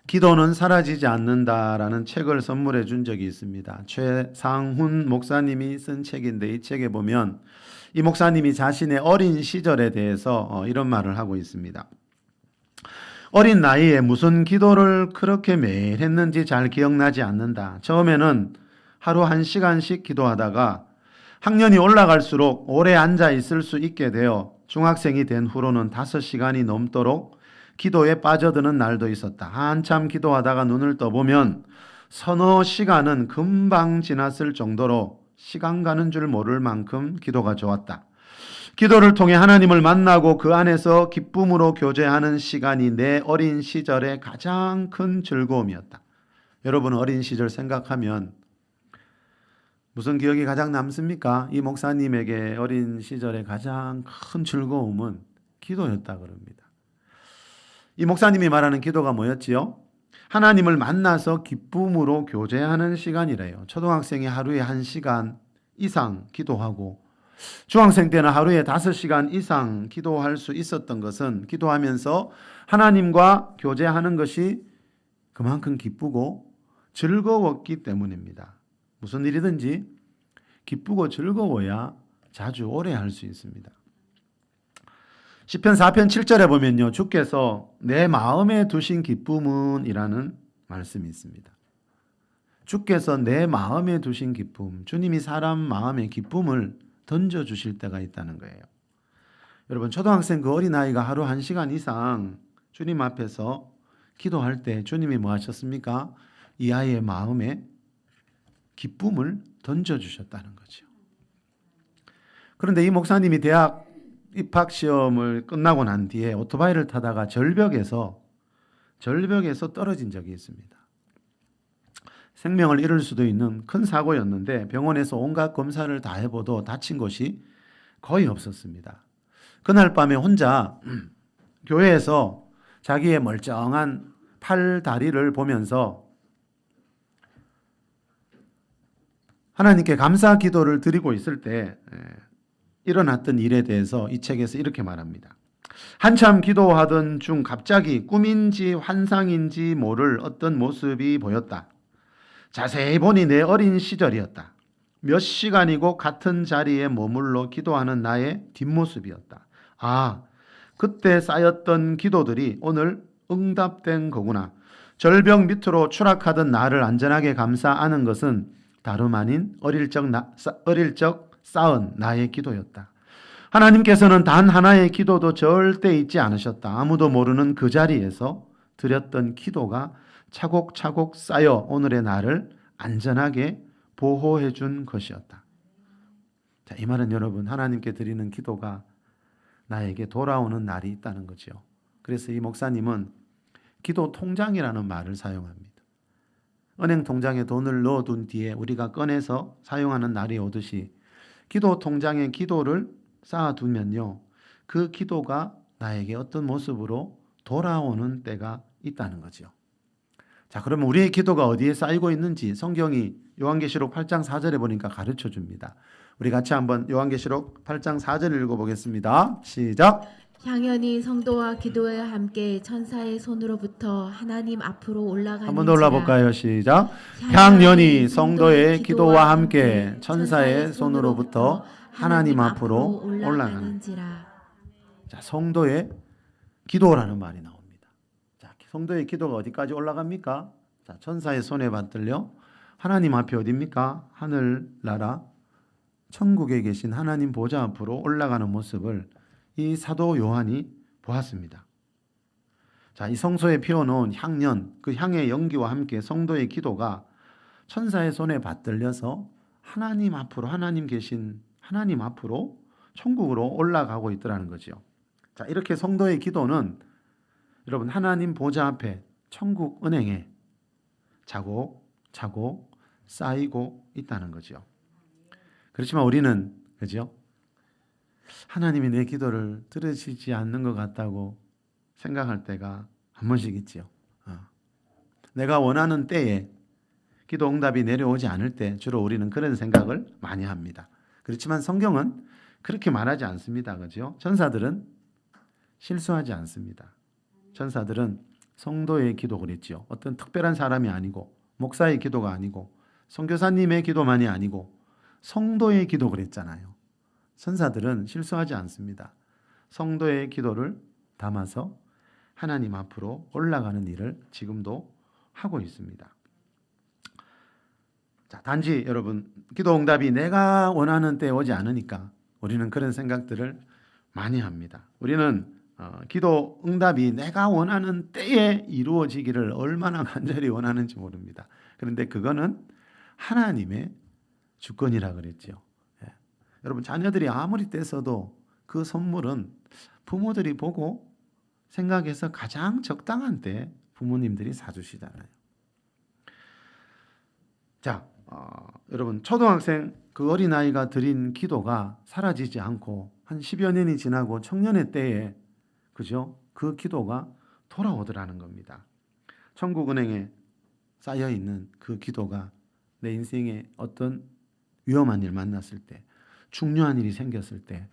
기도는 사라지지 않는다라는 책을 선물해 준 적이 있습니다. 최상훈 목사님이 쓴 책인데 이 책에 보면 이 목사님이 자신의 어린 시절에 대해서 이런 말을 하고 있습니다. 어린 나이에 무슨 기도를 그렇게 매일 했는지 잘 기억나지 않는다. 처음에는 하루 1시간씩 기도하다가 학년이 올라갈수록 오래 앉아 있을 수 있게 되어 중학생이 된 후로는 5시간이 넘도록 기도에 빠져드는 날도 있었다. 한참 기도하다가 눈을 떠보면 서너 시간은 금방 지났을 정도로 시간 가는 줄 모를 만큼 기도가 좋았다. 기도를 통해 하나님을 만나고 그 안에서 기쁨으로 교제하는 시간이 내 어린 시절의 가장 큰 즐거움이었다. 여러분 어린 시절 생각하면 무슨 기억이 가장 남습니까? 이 목사님에게 어린 시절의 가장 큰 즐거움은 기도였다 그럽니다. 이 목사님이 말하는 기도가 뭐였지요? 하나님을 만나서 기쁨으로 교제하는 시간이래요. 초등학생이 하루에 1시간 이상 기도하고 중학생 때는 하루에 5시간 이상 기도할 수 있었던 것은 기도하면서 하나님과 교제하는 것이 그만큼 기쁘고 즐거웠기 때문입니다. 무슨 일이든지 기쁘고 즐거워야 자주 오래 할 수 있습니다. 시편 4편 7절에 보면요. 주께서 내 마음에 두신 기쁨은 이라는 말씀이 있습니다. 주께서 내 마음에 두신 기쁨, 주님이 사람 마음에 기쁨을 던져주실 때가 있다는 거예요. 여러분 초등학생 그 어린아이가 하루 1시간 이상 주님 앞에서 기도할 때 주님이 뭐 하셨습니까? 이 아이의 마음에 기쁨을 던져주셨다는 거죠. 그런데 이 목사님이 대학 입학시험을 끝나고 난 뒤에 오토바이를 타다가 절벽에서 떨어진 적이 있습니다. 생명을 잃을 수도 있는 큰 사고였는데 병원에서 온갖 검사를 다 해봐도 다친 곳이 거의 없었습니다. 그날 밤에 혼자 교회에서 자기의 멀쩡한 팔, 다리를 보면서 하나님께 감사 기도를 드리고 있을 때 일어났던 일에 대해서 이 책에서 이렇게 말합니다. 한참 기도하던 중 갑자기 꿈인지 환상인지 모를 어떤 모습이 보였다. 자세히 보니 내 어린 시절이었다. 몇 시간이고 같은 자리에 머물러 기도하는 나의 뒷모습이었다. 아, 그때 쌓였던 기도들이 오늘 응답된 거구나. 절벽 밑으로 추락하던 나를 안전하게 감싸 안은 것은 다름 아닌 어릴 적 쌓은 나의 기도였다. 하나님께서는 단 하나의 기도도 절대 잊지 않으셨다. 아무도 모르는 그 자리에서 드렸던 기도가 차곡차곡 쌓여 오늘의 나를 안전하게 보호해 준 것이었다. 자, 이 말은 여러분 하나님께 드리는 기도가 나에게 돌아오는 날이 있다는 거죠. 그래서 이 목사님은 기도 통장이라는 말을 사용합니다. 은행 통장에 돈을 넣어둔 뒤에 우리가 꺼내서 사용하는 날이 오듯이 기도 통장에 기도를 쌓아두면요. 그 기도가 나에게 어떤 모습으로 돌아오는 때가 있다는 거죠. 자, 그러면 우리의 기도가 어디에 쌓이고 있는지 성경이 요한계시록 8장 4절에 보니까 가르쳐 줍니다. 우리 같이 한번 요한계시록 8장 4절 읽어보겠습니다. 시작. 향연이 성도와 기도에 함께 천사의 손으로부터 하나님 앞으로 올라가는지라. 한 번 더 올라볼까요? 시작. 향연이 성도의 기도와 함께 천사의 손으로부터 하나님 앞으로 올라가는지라. 자, 성도의 기도라는 말이 나옵니다. 자, 성도의 기도가 어디까지 올라갑니까? 자, 천사의 손에 받들려 하나님 앞이 어디입니까? 하늘나라 천국에 계신 하나님 보좌 앞으로 올라가는 모습을 이 사도 요한이 보았습니다. 자, 이 성소에 피워놓은 향연, 그 향의 연기와 함께 성도의 기도가 천사의 손에 받들려서 하나님 앞으로, 하나님 계신 하나님 앞으로 천국으로 올라가고 있더라는 거죠. 자, 이렇게 성도의 기도는 여러분 하나님 보좌 앞에 천국 은행에 차곡차곡 쌓이고 있다는 거죠. 그렇지만 우리는 그죠? 하나님이 내 기도를 들으시지 않는 것 같다고 생각할 때가 한 번씩 있지요. 내가 원하는 때에 기도 응답이 내려오지 않을 때 주로 우리는 그런 생각을 많이 합니다. 그렇지만 성경은 그렇게 말하지 않습니다. 그죠? 천사들은 실수하지 않습니다. 천사들은 성도의 기도 그랬죠. 어떤 특별한 사람이 아니고 목사의 기도가 아니고 선교사님의 기도만이 아니고 성도의 기도 그랬잖아요. 선사들은 실수하지 않습니다. 성도의 기도를 담아서 하나님 앞으로 올라가는 일을 지금도 하고 있습니다. 자, 단지 여러분 기도 응답이 내가 원하는 때에 오지 않으니까 우리는 그런 생각들을 많이 합니다. 우리는 기도 응답이 내가 원하는 때에 이루어지기를 얼마나 간절히 원하는지 모릅니다. 그런데 그거는 하나님의 주권이라 그랬죠. 예. 여러분 자녀들이 아무리 떼서도 그 선물은 부모들이 보고 생각해서 가장 적당한 때 부모님들이 사주시잖아요. 자, 여러분 초등학생 그 어린아이가 드린 기도가 사라지지 않고 한 10여 년이 지나고 청년의 때에 그죠? 그 기도가 돌아오더라는 겁니다. 천국은행에 쌓여 있는 그 기도가 내 인생에 어떤 위험한 일 만났을 때, 중요한 일이 생겼을 때,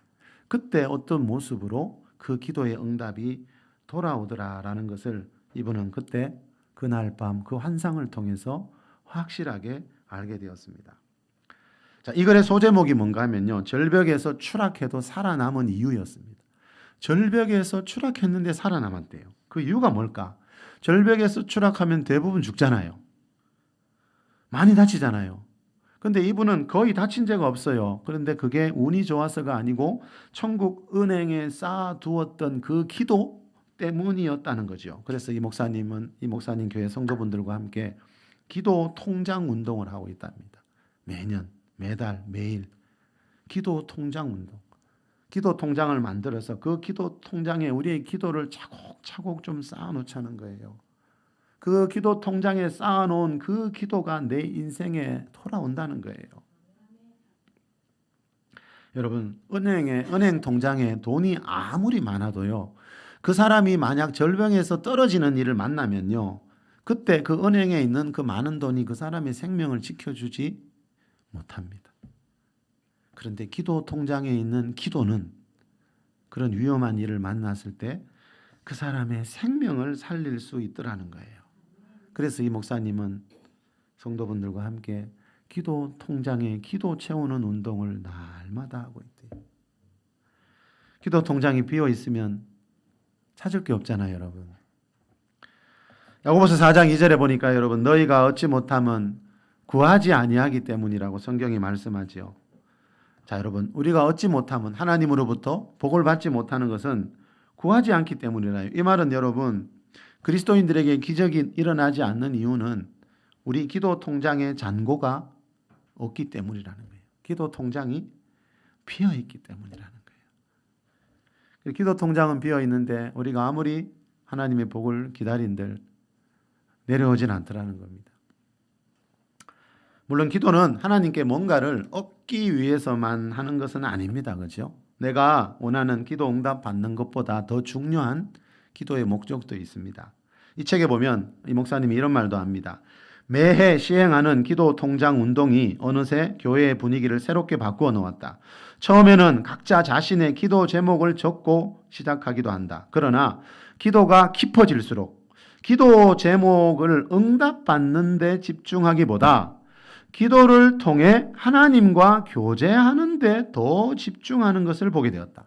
그때 어떤 모습으로 그 기도의 응답이 돌아오더라라는 것을 이분은 그때 그날 밤 그 환상을 통해서 확실하게 알게 되었습니다. 자, 이 글의 소제목이 뭔가 하면요, 절벽에서 추락해도 살아남은 이유였습니다. 절벽에서 추락했는데 살아남았대요. 그 이유가 뭘까? 절벽에서 추락하면 대부분 죽잖아요. 많이 다치잖아요. 근데 이분은 거의 다친 죄가 없어요. 그런데 그게 운이 좋아서가 아니고 천국 은행에 쌓아두었던 그 기도 때문이었다는 거죠. 그래서 이 목사님 교회 성도분들과 함께 기도 통장 운동을 하고 있답니다. 매년, 매달, 매일 기도 통장 운동. 기도 통장을 만들어서 그 기도 통장에 우리의 기도를 차곡차곡 좀 쌓아놓자는 거예요. 그 기도 통장에 쌓아놓은 그 기도가 내 인생에 돌아온다는 거예요. 여러분, 은행 통장에 돈이 아무리 많아도요, 그 사람이 만약 절벽에서 떨어지는 일을 만나면요, 그때 그 은행에 있는 그 많은 돈이 그 사람의 생명을 지켜주지 못합니다. 그런데 기도 통장에 있는 기도는 그런 위험한 일을 만났을 때 그 사람의 생명을 살릴 수 있더라는 거예요. 그래서 이 목사님은 성도분들과 함께 기도 통장에 기도 채우는 운동을 날마다 하고 있대요. 기도 통장이 비어 있으면 찾을 게 없잖아요, 여러분. 야고보서 4장 2절에 보니까 여러분, 너희가 얻지 못함은 구하지 아니하기 때문이라고 성경이 말씀하지요. 자, 여러분, 우리가 얻지 못함은, 하나님으로부터 복을 받지 못하는 것은 구하지 않기 때문이라요. 이 말은 여러분, 그리스도인들에게 기적이 일어나지 않는 이유는 우리 기도 통장에 잔고가 없기 때문이라는 거예요. 기도 통장이 비어 있기 때문이라는 거예요. 기도 통장은 비어 있는데 우리가 아무리 하나님의 복을 기다린들 내려오진 않더라는 겁니다. 물론 기도는 하나님께 뭔가를 얻기 위해서만 하는 것은 아닙니다. 그렇죠? 내가 원하는 기도 응답 받는 것보다 더 중요한 기도의 목적도 있습니다. 이 책에 보면 이 목사님이 이런 말도 합니다. 매해 시행하는 기도 통장 운동이 어느새 교회의 분위기를 새롭게 바꾸어 놓았다. 처음에는 각자 자신의 기도 제목을 적고 시작하기도 한다. 그러나 기도가 깊어질수록 기도 제목을 응답받는 데 집중하기보다 기도를 통해 하나님과 교제하는 데 더 집중하는 것을 보게 되었다.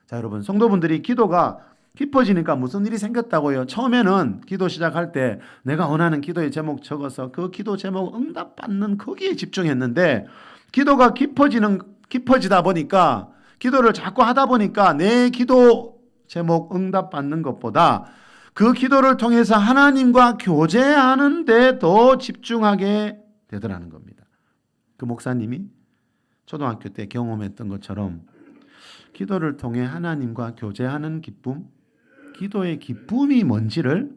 자, 여러분, 성도분들이 기도가 깊어지니까 무슨 일이 생겼다고요? 처음에는 기도 시작할 때 내가 원하는 기도의 제목 적어서 그 기도 제목 응답받는 거기에 집중했는데 기도가 깊어지다 보니까 기도를 자꾸 하다 보니까 내 기도 제목 응답받는 것보다 그 기도를 통해서 하나님과 교제하는 데 더 집중하게 되더라는 겁니다. 그 목사님이 초등학교 때 경험했던 것처럼 기도를 통해 하나님과 교제하는 기쁨, 기도의 기쁨이 뭔지를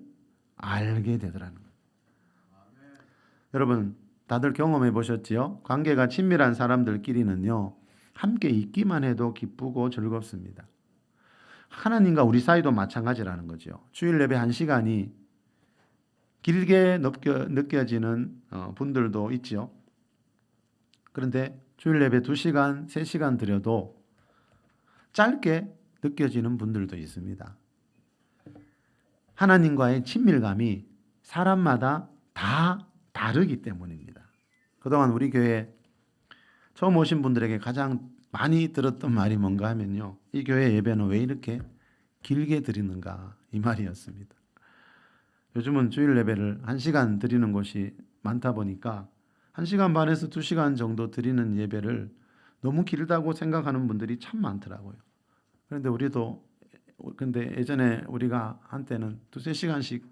알게 되더라는 거예요. 여러분, 다들 경험해 보셨지요? 관계가 친밀한 사람들끼리는요, 함께 있기만 해도 기쁘고 즐겁습니다. 하나님과 우리 사이도 마찬가지라는 거죠. 주일 예배 1시간이 길게 느껴지는 분들도 있죠. 그런데 주일 예배 2시간, 3시간 드려도 짧게 느껴지는 분들도 있습니다. 하나님과의 친밀감이 사람마다 다 다르기 때문입니다. 그동안 우리 교회 처음 오신 분들에게 가장 많이 들었던 말이 뭔가 하면요, 이 교회 예배는 왜 이렇게 길게 드리는가, 이 말이었습니다. 요즘은 주일 예배를 1시간 드리는 곳이 많다 보니까 1시간 반에서 2시간 정도 드리는 예배를 너무 길다고 생각하는 분들이 참 많더라고요. 근데 예전에 우리가 한때는 2-3시간씩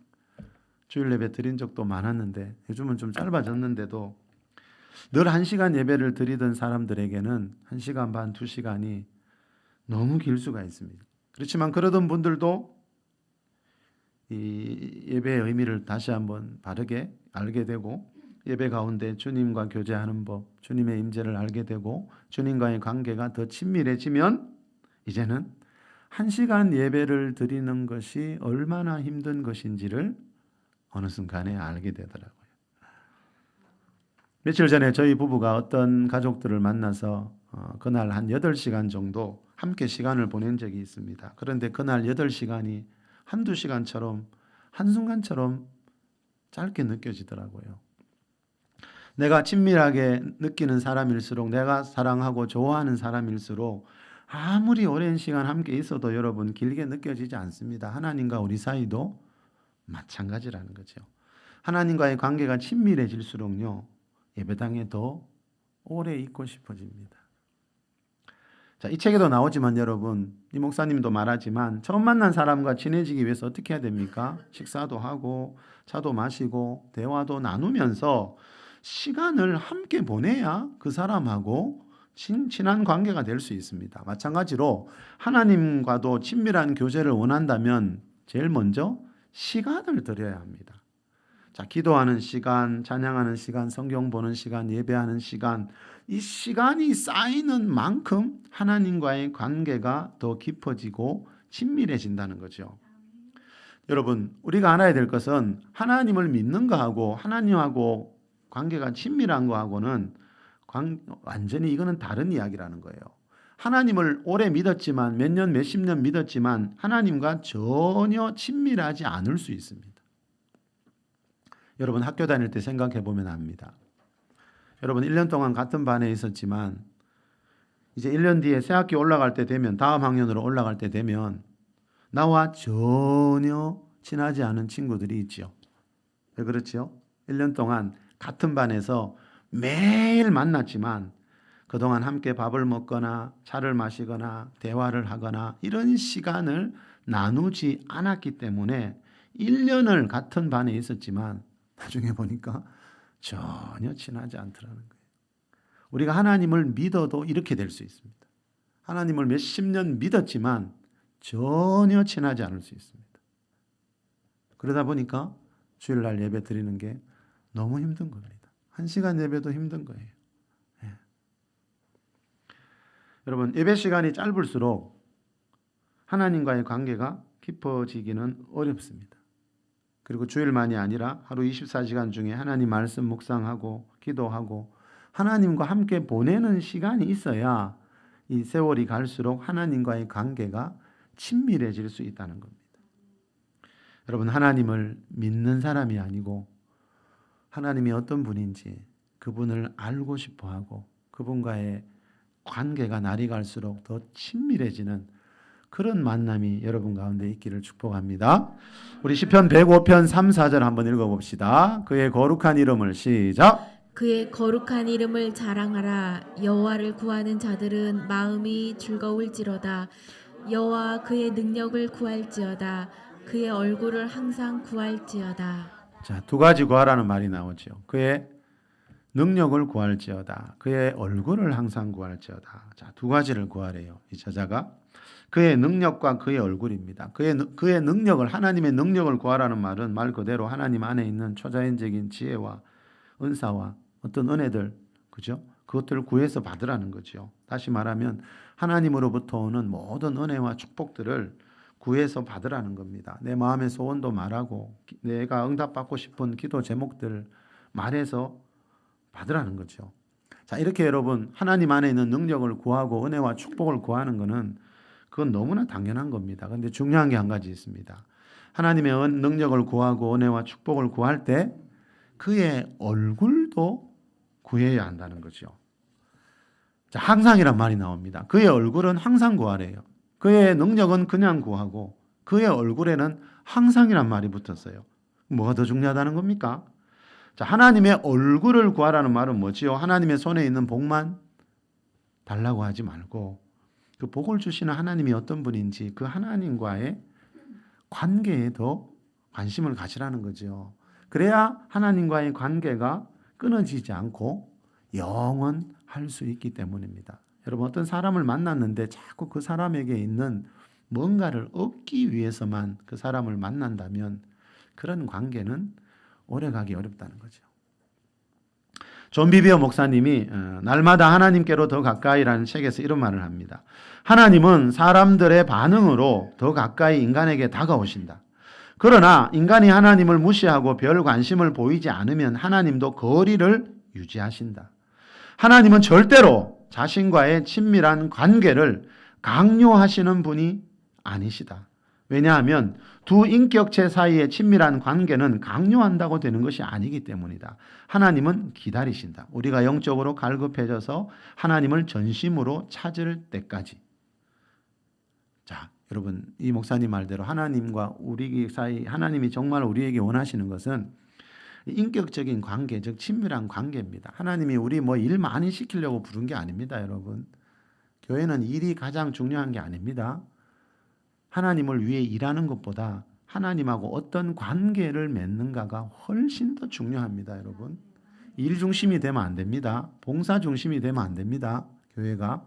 주일 예배 드린 적도 많았는데 요즘은 좀 짧아졌는데도 늘 1시간 예배를 드리던 사람들에게는 1시간 반, 2시간이 너무 길 수가 있습니다. 그렇지만 그러던 분들도 이 예배의 의미를 다시 한번 바르게 알게 되고, 예배 가운데 주님과 교제하는 법, 주님의 임재를 알게 되고 주님과의 관계가 더 친밀해지면 이제는 1시간 예배를 드리는 것이 얼마나 힘든 것인지를 어느 순간에 알게 되더라고요. 며칠 전에 저희 부부가 어떤 가족들을 만나서 그날 한 8시간 정도 함께 시간을 보낸 적이 있습니다. 그런데 그날 8시간이 한두 시간처럼, 한순간처럼 짧게 느껴지더라고요. 내가 친밀하게 느끼는 사람일수록, 내가 사랑하고 좋아하는 사람일수록 아무리 오랜 시간 함께 있어도 여러분 길게 느껴지지 않습니다. 하나님과 우리 사이도 마찬가지라는 거죠. 하나님과의 관계가 친밀해질수록요, 예배당에 더 오래 있고 싶어집니다. 자, 이 책에도 나오지만 여러분, 이 목사님도 말하지만 처음 만난 사람과 친해지기 위해서 어떻게 해야 됩니까? 식사도 하고 차도 마시고 대화도 나누면서 시간을 함께 보내야 그 사람하고 친한 관계가 될 수 있습니다. 마찬가지로 하나님과도 친밀한 교제를 원한다면 제일 먼저 시간을 드려야 합니다. 자, 기도하는 시간, 찬양하는 시간, 성경 보는 시간, 예배하는 시간, 이 시간이 쌓이는 만큼 하나님과의 관계가 더 깊어지고 친밀해진다는 거죠. 여러분, 우리가 알아야 될 것은 하나님을 믿는 거하고 하나님하고 관계가 친밀한 거하고는 완전히 이거는 다른 이야기라는 거예요. 하나님을 오래 믿었지만, 몇 년, 몇십 년 믿었지만 하나님과 전혀 친밀하지 않을 수 있습니다. 여러분, 학교 다닐 때 생각해 보면 압니다. 여러분, 1년 동안 같은 반에 있었지만 이제 1년 뒤에 새 학기 올라갈 때 되면, 다음 학년으로 올라갈 때 되면 나와 전혀 친하지 않은 친구들이 있죠. 왜 그렇죠? 1년 동안 같은 반에서 매일 만났지만 그동안 함께 밥을 먹거나 차를 마시거나 대화를 하거나 이런 시간을 나누지 않았기 때문에 1년을 같은 반에 있었지만 나중에 보니까 전혀 친하지 않더라는 거예요. 우리가 하나님을 믿어도 이렇게 될 수 있습니다. 하나님을 몇십 년 믿었지만 전혀 친하지 않을 수 있습니다. 그러다 보니까 주일날 예배 드리는 게 너무 힘든 겁니다. 1시간 예배도 힘든 거예요. 예. 여러분, 예배 시간이 짧을수록 하나님과의 관계가 깊어지기는 어렵습니다. 그리고 주일만이 아니라 하루 24시간 중에 하나님 말씀 묵상하고 기도하고 하나님과 함께 보내는 시간이 있어야 이 세월이 갈수록 하나님과의 관계가 친밀해질 수 있다는 겁니다. 여러분, 하나님을 믿는 사람이 아니고 하나님이 어떤 분인지 그분을 알고 싶어하고 그분과의 관계가 날이 갈수록 더 친밀해지는 그런 만남이 여러분 가운데 있기를 축복합니다. 우리 시편 105편 3, 4절 한번 읽어봅시다. 그의 거룩한 이름을 시작. 그의 거룩한 이름을 자랑하라. 여호와를 구하는 자들은 마음이 즐거울지로다. 여호와 그의 능력을 구할지어다. 그의 얼굴을 항상 구할지어다. 자, 두 가지 구하라는 말이 나오죠. 그의 능력을 구할지어다. 그의 얼굴을 항상 구할지어다. 자, 두 가지를 구하래요. 이 저자가. 그의 능력과 그의 얼굴입니다. 그의 능력을, 하나님의 능력을 구하라는 말은 말 그대로 하나님 안에 있는 초자연적인 지혜와 은사와 어떤 은혜들, 그죠? 그것들을 구해서 받으라는 거죠. 다시 말하면 하나님으로부터 오는 모든 은혜와 축복들을 구해서 받으라는 겁니다. 내 마음의 소원도 말하고 내가 응답받고 싶은 기도 제목들을 말해서 받으라는 거죠. 자, 이렇게 여러분, 하나님 안에 있는 능력을 구하고 은혜와 축복을 구하는 것은 그건 너무나 당연한 겁니다. 그런데 중요한 게 한 가지 있습니다. 하나님의 능력을 구하고 은혜와 축복을 구할 때 그의 얼굴도 구해야 한다는 거죠. 자, 항상이란 말이 나옵니다. 그의 얼굴은 항상 구하래요. 그의 능력은 그냥 구하고 그의 얼굴에는 항상이란 말이 붙었어요. 뭐가 더 중요하다는 겁니까? 자, 하나님의 얼굴을 구하라는 말은 뭐지요? 하나님의 손에 있는 복만 달라고 하지 말고 그 복을 주시는 하나님이 어떤 분인지 그 하나님과의 관계에 더 관심을 가지라는 거죠. 그래야 하나님과의 관계가 끊어지지 않고 영원할 수 있기 때문입니다. 여러분, 어떤 사람을 만났는데 자꾸 그 사람에게 있는 뭔가를 얻기 위해서만 그 사람을 만난다면 그런 관계는 오래가기 어렵다는 거죠. 존 비비어 목사님이 날마다 하나님께로 더 가까이라는 책에서 이런 말을 합니다. 하나님은 사람들의 반응으로 더 가까이 인간에게 다가오신다. 그러나 인간이 하나님을 무시하고 별 관심을 보이지 않으면 하나님도 거리를 유지하신다. 하나님은 절대로 자신과의 친밀한 관계를 강요하시는 분이 아니시다. 왜냐하면 두 인격체 사이의 친밀한 관계는 강요한다고 되는 것이 아니기 때문이다. 하나님은 기다리신다. 우리가 영적으로 갈급해져서 하나님을 전심으로 찾을 때까지. 자, 여러분, 이 목사님 말대로 하나님과 우리 사이, 하나님이 정말 우리에게 원하시는 것은 인격적인 관계, 즉 친밀한 관계입니다. 하나님이 우리 뭐 일 많이 시키려고 부른 게 아닙니다, 여러분. 교회는 일이 가장 중요한 게 아닙니다. 하나님을 위해 일하는 것보다 하나님하고 어떤 관계를 맺는가가 훨씬 더 중요합니다, 여러분. 일 중심이 되면 안 됩니다. 봉사 중심이 되면 안 됩니다, 교회가.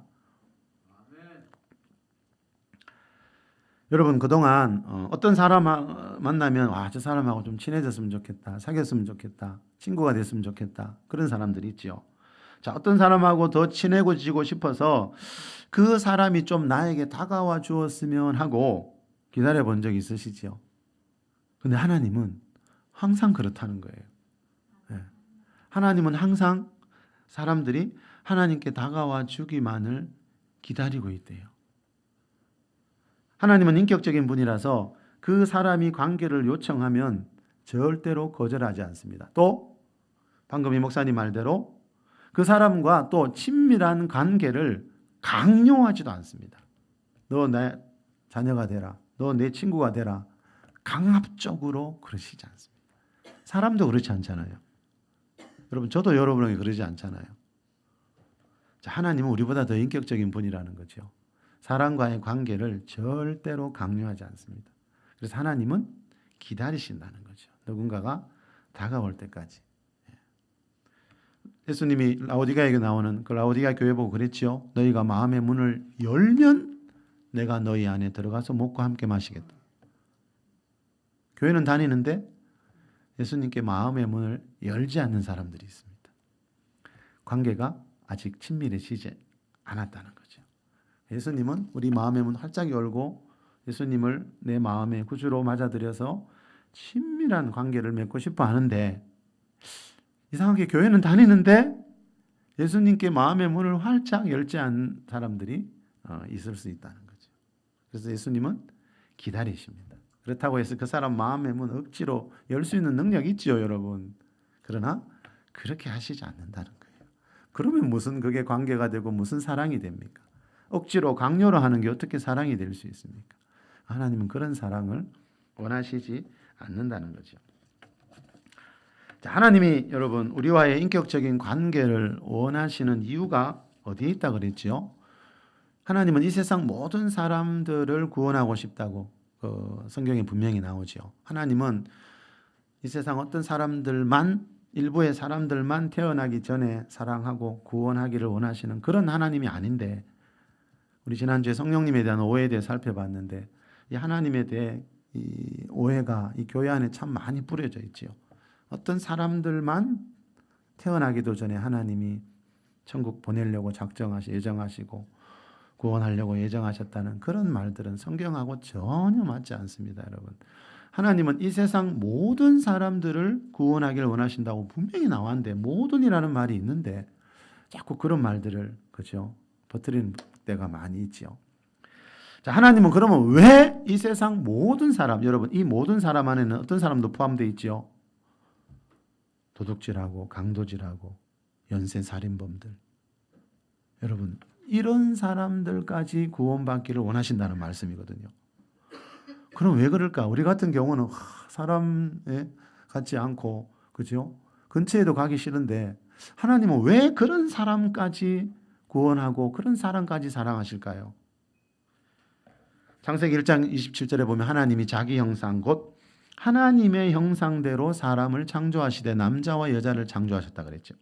여러분, 그동안 어떤 사람 만나면 저 사람하고 좀 친해졌으면 좋겠다, 사귀었으면 좋겠다, 친구가 됐으면 좋겠다, 그런 사람들이 있죠. 자, 어떤 사람하고 더 친해지고 싶어서 그 사람이 좀 나에게 다가와 주었으면 하고 기다려 본 적 있으시죠? 근데 하나님은 항상 그렇다는 거예요. 네. 하나님은 항상 사람들이 하나님께 다가와 주기만을 기다리고 있대요. 하나님은 인격적인 분이라서 그 사람이 관계를 요청하면 절대로 거절하지 않습니다. 또 방금 이 목사님 말대로 그 사람과 또 친밀한 관계를 강요하지도 않습니다. 너 내 자녀가 되라. 너 내 친구가 되라. 강압적으로 그러시지 않습니다. 사람도 그렇지 않잖아요. 여러분, 저도 여러분에게 그러지 않잖아요. 자, 하나님은 우리보다 더 인격적인 분이라는 거죠. 사람과의 관계를 절대로 강요하지 않습니다. 그래서 하나님은 기다리신다는 거죠. 누군가가 다가올 때까지. 예수님이 라오디가에게 나오는 그 라오디가 교회 보고 그랬지요. 너희가 마음의 문을 열면 내가 너희 안에 들어가서 먹고 함께 마시겠다. 교회는 다니는데 예수님께 마음의 문을 열지 않는 사람들이 있습니다. 관계가 아직 친밀해지지 않았다는 거죠. 예수님은 우리 마음의 문 활짝 열고 예수님을 내 마음의 구주로 맞아들여서 친밀한 관계를 맺고 싶어 하는데 이상하게 교회는 다니는데 예수님께 마음의 문을 활짝 열지 않는 사람들이 있을 수 있다는 거죠. 그래서 예수님은 기다리십니다. 그렇다고 해서 그 사람 마음의 문 억지로 열 수 있는 능력이 있죠, 여러분. 그러나 그렇게 하시지 않는다는 거예요. 그러면 무슨 그게 관계가 되고 무슨 사랑이 됩니까? 억지로 강요로 하는 게 어떻게 사랑이 될 수 있습니까? 하나님은 그런 사랑을 원하시지 않는다는 거죠. 자, 하나님이 여러분 우리와의 인격적인 관계를 원하시는 이유가 어디에 있다 그랬죠? 하나님은 이 세상 모든 사람들을 구원하고 싶다고 성경에 분명히 나오죠. 하나님은 이 세상 어떤 사람들만, 일부의 사람들만 태어나기 전에 사랑하고 구원하기를 원하시는 그런 하나님이 아닌데, 우리 지난주에 성령님에 대한 오해에 대해 살펴봤는데 이 하나님에 대해 이 오해가 이 교회 안에 참 많이 뿌려져 있지요. 어떤 사람들만 태어나기도 전에 하나님이 천국 보내려고 예정하시고 구원하려고 예정하셨다는 그런 말들은 성경하고 전혀 맞지 않습니다, 여러분. 하나님은 이 세상 모든 사람들을 구원하기를 원하신다고 분명히 나왔는데, 모든이라는 말이 있는데 자꾸 그런 말들을 그죠? 버뜨리는 때가 많이 있지요. 자, 자, 하나님은 그러면 왜 이 세상 모든 사람, 여러분 이 모든 사람 안에는 어떤 사람도 포함되어 있죠? 도둑질하고 강도질하고 연쇄살인범들, 여러분 이런 사람들까지 구원받기를 원하신다는 말씀이거든요. 그럼 왜 그럴까? 우리 같은 경우는 사람에 같지 않고, 그죠? 근처에도 가기 싫은데 하나님은 왜 그런 사람까지 구원하고 그런 사람까지 사랑하실까요? 창세기 1장 27절에 보면 하나님이 자기 형상 곧 하나님의 형상대로 사람을 창조하시되 남자와 여자를 창조하셨다 그랬죠.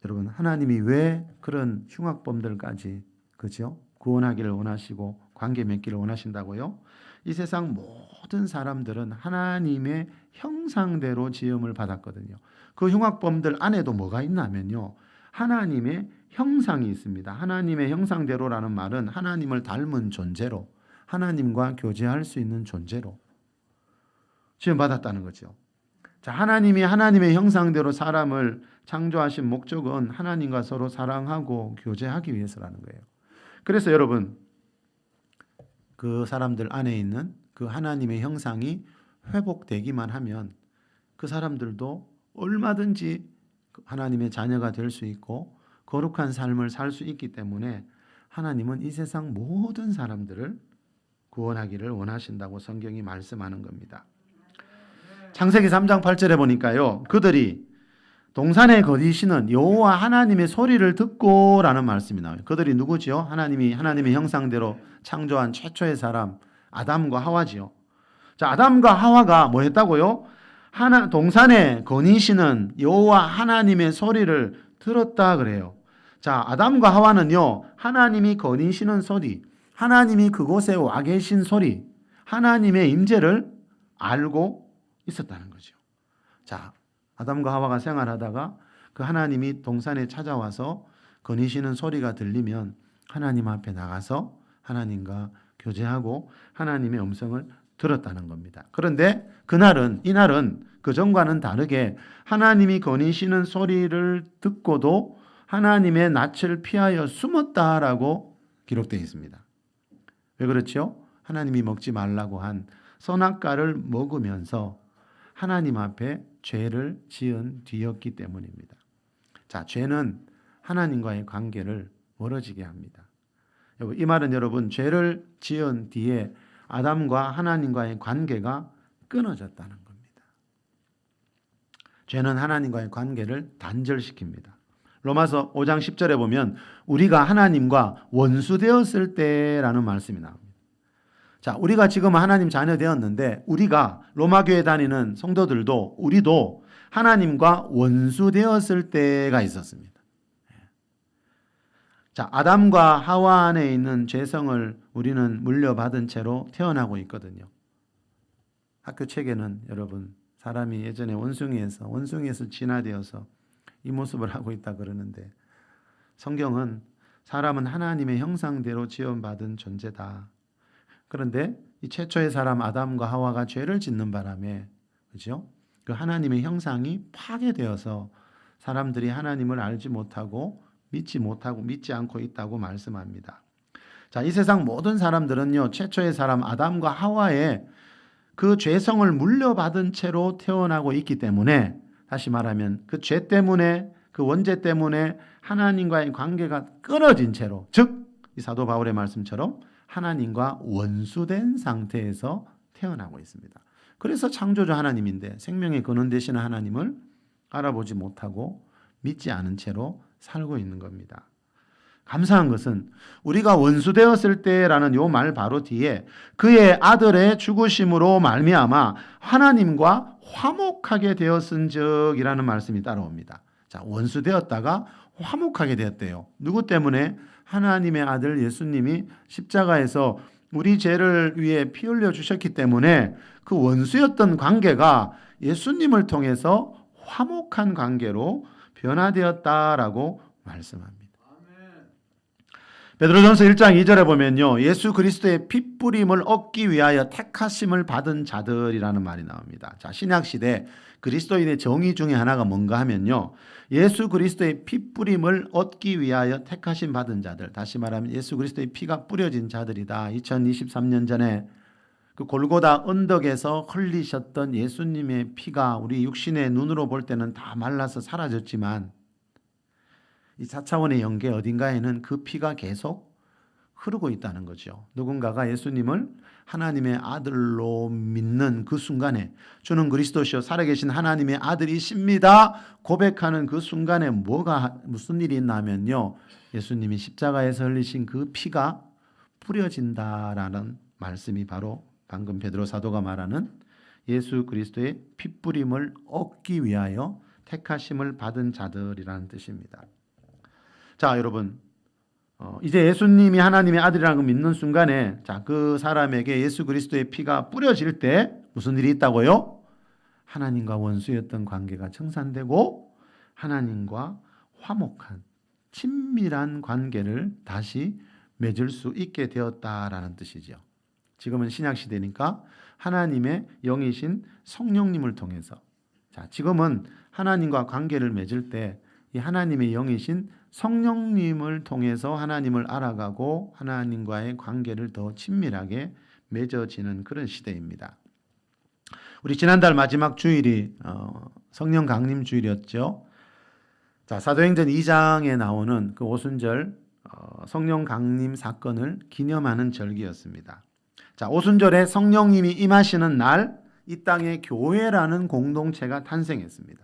여러분 하나님이 왜 그런 흉악범들까지, 그죠? 구원하기를 원하시고 관계 맺기를 원하신다고요? 이 세상 모든 사람들은 하나님의 형상대로 지음을 받았거든요. 그 흉악범들 안에도 뭐가 있냐면요, 하나님의 형상이 있습니다. 하나님의 형상대로라는 말은 하나님을 닮은 존재로, 하나님과 교제할 수 있는 존재로 지음받았다는 거죠. 자, 하나님이 하나님의 형상대로 사람을 창조하신 목적은 하나님과 서로 사랑하고 교제하기 위해서라는 거예요. 그래서 여러분 그 사람들 안에 있는 그 하나님의 형상이 회복되기만 하면 그 사람들도 얼마든지 하나님의 자녀가 될 수 있고 거룩한 삶을 살 수 있기 때문에 하나님은 이 세상 모든 사람들을 구원하기를 원하신다고 성경이 말씀하는 겁니다. 창세기 3장 8절에 보니까요, 그들이 동산에 거주시는 여호와 하나님의 소리를 듣고 라는 말씀이 나와요. 그들이 누구지요? 하나님의 형상대로 창조한 최초의 사람 아담과 하와지요. 자, 아담과 하와가 뭐 했다고요? 동산에 거니시는 여호와 하나님의 소리를 들었다 그래요. 자, 아담과 하와는요, 하나님이 거니시는 소리, 하나님이 그곳에 와 계신 소리, 하나님의 임재를 알고 있었다는 거죠. 자, 아담과 하와가 생활하다가 그 하나님이 동산에 찾아와서 거니시는 소리가 들리면 하나님 앞에 나가서 하나님과 교제하고 하나님의 음성을 들었다는 겁니다. 그런데 이날은 그전과는 다르게 하나님이 거니시는 소리를 듣고도 하나님의 낯을 피하여 숨었다라고 기록되어 있습니다. 왜 그렇죠? 하나님이 먹지 말라고 한 선악과를 먹으면서 하나님 앞에 죄를 지은 뒤였기 때문입니다. 자, 죄는 하나님과의 관계를 멀어지게 합니다. 이 말은 여러분 죄를 지은 뒤에 아담과 하나님과의 관계가 끊어졌다는 겁니다. 죄는 하나님과의 관계를 단절시킵니다. 로마서 5장 10절에 보면 우리가 하나님과 원수되었을 때라는 말씀이 나옵니다. 자, 우리가 지금 하나님 자녀 되었는데 우리가 로마교회 다니는 성도들도 우리도 하나님과 원수되었을 때가 있었습니다. 자, 아담과 하와 안에 있는 죄성을 우리는 물려받은 채로 태어나고 있거든요. 학교 책에는 여러분 사람이 예전에 원숭이에서 진화되어서 이 모습을 하고 있다 그러는데 성경은 사람은 하나님의 형상대로 지음받은 존재다. 그런데 이 최초의 사람 아담과 하와가 죄를 짓는 바람에, 그죠? 그 하나님의 형상이 파괴되어서 사람들이 하나님을 알지 못하고 믿지 않고 있다고 말씀합니다. 자, 이 세상 모든 사람들은요, 최초의 사람 아담과 하와의 그 죄성을 물려받은 채로 태어나고 있기 때문에, 다시 말하면 그 죄 때문에, 그 원죄 때문에 하나님과의 관계가 끊어진 채로, 즉 이 사도 바울의 말씀처럼 하나님과 원수된 상태에서 태어나고 있습니다. 그래서 창조주 하나님인데 생명의 근원 되시는 하나님을 알아보지 못하고 믿지 않은 채로 살고 있는 겁니다. 감사한 것은 우리가 원수되었을 때라는 요 말 바로 뒤에 그의 아들의 죽으심으로 말미암아 하나님과 화목하게 되었은즉이라는 말씀이 따라옵니다. 자, 원수되었다가 화목하게 되었대요. 누구 때문에? 하나님의 아들 예수님이 십자가에서 우리 죄를 위해 피 흘려 주셨기 때문에 그 원수였던 관계가 예수님을 통해서 화목한 관계로 변화되었다라고 말씀합니다. 베드로전서 1장 2절에 보면요, 예수 그리스도의 핏부림을 얻기 위하여 택하심을 받은 자들이라는 말이 나옵니다. 자, 신약 시대 그리스도인의 정의 중에 하나가 뭔가 하면요, 예수 그리스도의 핏부림을 얻기 위하여 택하심 받은 자들, 다시 말하면 예수 그리스도의 피가 뿌려진 자들이다. 2023년 전에 그 골고다 언덕에서 흘리셨던 예수님의 피가 우리 육신의 눈으로 볼 때는 다 말라서 사라졌지만 이 4차원의 영계 어딘가에는 그 피가 계속 흐르고 있다는 거죠. 누군가가 예수님을 하나님의 아들로 믿는 그 순간에, 주는 그리스도시요 살아계신 하나님의 아들이십니다 고백하는 그 순간에 무슨 일이 있냐면요, 예수님이 십자가에서 흘리신 그 피가 뿌려진다라는 말씀이 바로 방금 베드로 사도가 말하는 예수 그리스도의 핏부림을 얻기 위하여 택하심을 받은 자들이라는 뜻입니다. 자, 여러분, 이제 예수님이 하나님의 아들이라는 걸 믿는 순간에, 자, 그 사람에게 예수 그리스도의 피가 뿌려질 때 무슨 일이 있다고요? 하나님과 원수였던 관계가 청산되고 하나님과 화목한 친밀한 관계를 다시 맺을 수 있게 되었다라는 뜻이죠. 지금은 신약 시대니까 하나님의 영이신 성령님을 통해서, 자, 지금은 하나님과 관계를 맺을 때 이 하나님의 영이신 성령님을 통해서 하나님을 알아가고 하나님과의 관계를 더 친밀하게 맺어지는 그런 시대입니다. 우리 지난달 마지막 주일이 성령 강림 주일이었죠. 자, 사도행전 2장에 나오는 그 오순절 성령 강림 사건을 기념하는 절기였습니다. 자, 오순절에 성령님이 임하시는 날 이 땅에 교회라는 공동체가 탄생했습니다.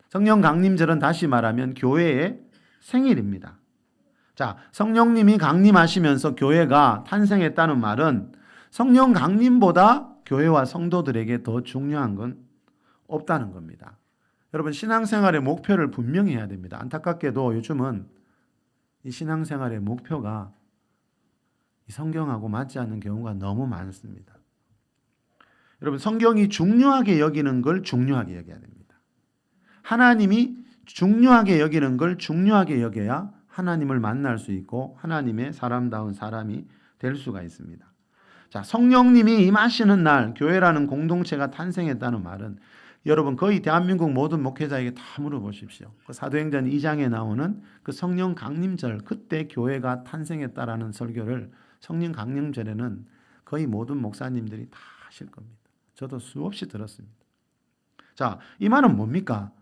성령 강림절은 다시 말하면 교회의 생일입니다. 자, 성령님이 강림하시면서 교회가 탄생했다는 말은 성령 강림보다 교회와 성도들에게 더 중요한 건 없다는 겁니다. 여러분, 신앙생활의 목표를 분명히 해야 됩니다. 안타깝게도 요즘은 이 신앙생활의 목표가 이 성경하고 맞지 않는 경우가 너무 많습니다. 여러분, 성경이 중요하게 여기는 걸 중요하게 여겨야 됩니다. 하나님이 중요하게 여기는 걸 중요하게 여겨야 하나님을 만날 수 있고 하나님의 사람다운 사람이 될 수가 있습니다. 자, 성령님이 임하시는 날 교회라는 공동체가 탄생했다는 말은, 여러분, 거의 대한민국 모든 목회자에게 다 물어보십시오. 그 사도행전 2장에 나오는 그 성령 강림절, 그때 교회가 탄생했다라는 설교를 성령 강림절에는 거의 모든 목사님들이 다 하실 겁니다. 저도 수없이 들었습니다. 자, 이 말은 뭡니까?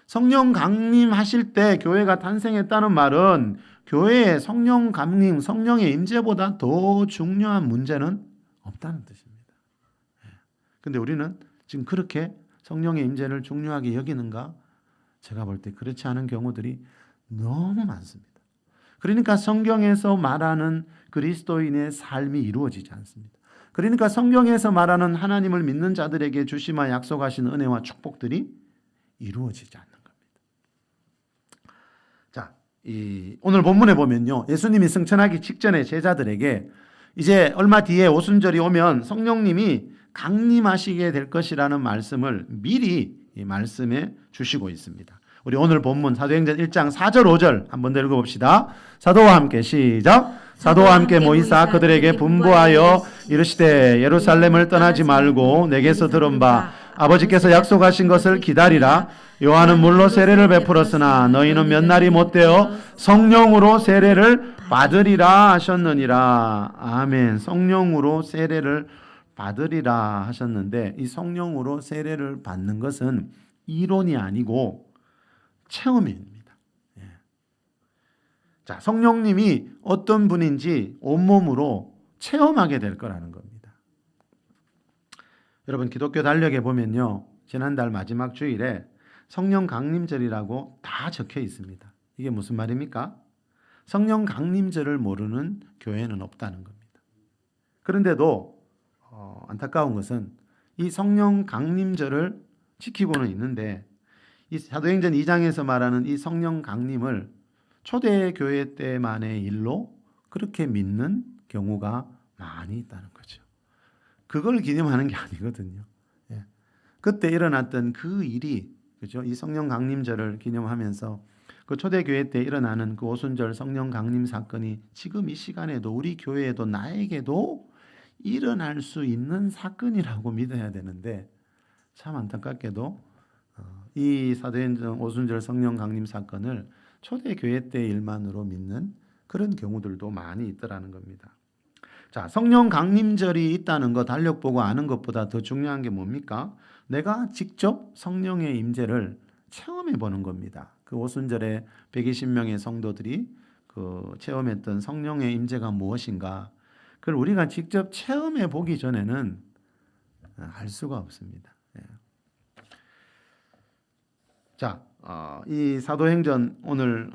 성령 강림하실 때 교회가 탄생했다는 말은 교회의 성령 강림, 성령의 임재보다 더 중요한 문제는 없다는 뜻입니다. 그런데 우리는 지금 그렇게 성령의 임재를 중요하게 여기는가? 제가 볼 때 그렇지 않은 경우들이 너무 많습니다. 그러니까 성경에서 말하는 그리스도인의 삶이 이루어지지 않습니다. 그러니까 성경에서 말하는 하나님을 믿는 자들에게 주시마 약속하신 은혜와 축복들이 이루어지지 않는 겁니다. 자, 오늘 본문에 보면요, 예수님이 승천하기 직전에 제자들에게 이제 얼마 뒤에 오순절이 오면 성령님이 강림하시게 될 것이라는 말씀을 미리 이 말씀해 주시고 있습니다. 우리 오늘 본문 사도행전 1장 4절 5절 한번 더 읽어봅시다. 사도와 함께 시작. 사도와 함께 모이사 그들에게 분부하여 이르시되 예루살렘을 떠나지 말고 내게서 들은 바 아버지께서 약속하신 것을 기다리라. 요한은 물로 세례를 베풀었으나 너희는 몇 날이 못되어 성령으로 세례를 받으리라 하셨느니라. 아멘. 성령으로 세례를 받으리라 하셨는데, 이 성령으로 세례를 받는 것은 이론이 아니고 체험입니다. 자, 성령님이 어떤 분인지 온몸으로 체험하게 될 거라는 겁니다. 여러분, 기독교 달력에 보면요, 지난달 마지막 주일에 성령 강림절이라고 다 적혀 있습니다. 이게 무슨 말입니까? 성령 강림절을 모르는 교회는 없다는 겁니다. 그런데도 안타까운 것은 이 성령 강림절을 지키고는 있는데, 이 사도행전 2장에서 말하는 이 성령 강림을 초대교회 때만의 일로 그렇게 믿는 경우가 많이 있다는 거죠. 그걸 기념하는 게 아니거든요. 그때 일어났던 그 일이, 그죠? 이 성령 강림절을 기념하면서 그 초대교회 때 일어나는 그 오순절 성령 강림 사건이 지금 이 시간에도 우리 교회에도 나에게도 일어날 수 있는 사건이라고 믿어야 되는데 참 안타깝게도 이 사도행전 오순절 성령 강림 사건을 초대교회 때 일만으로 믿는 그런 경우들도 많이 있더라는 겁니다. 자, 성령 강림절이 있다는 거 달력 보고 아는 것보다 더 중요한 게 뭡니까? 내가 직접 성령의 임재를 체험해 보는 겁니다. 그 오순절에 120명의 성도들이 그 체험했던 성령의 임재가 무엇인가? 그걸 우리가 직접 체험해 보기 전에는 알 수가 없습니다. 예. 자, 이 사도행전 오늘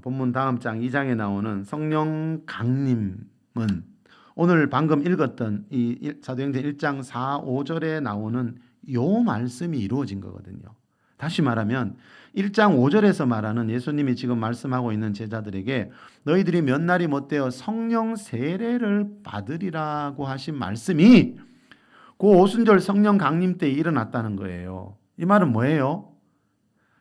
본문 다음 장 2장에 나오는 성령 강림은 오늘 방금 읽었던 이 사도행전 1장 4, 5절에 나오는 요 말씀이 이루어진 거거든요. 다시 말하면 1장 5절에서 말하는 예수님이 지금 말씀하고 있는 제자들에게 너희들이 몇 날이 못되어 성령 세례를 받으리라고 하신 말씀이 그 오순절 성령 강림 때 일어났다는 거예요. 이 말은 뭐예요?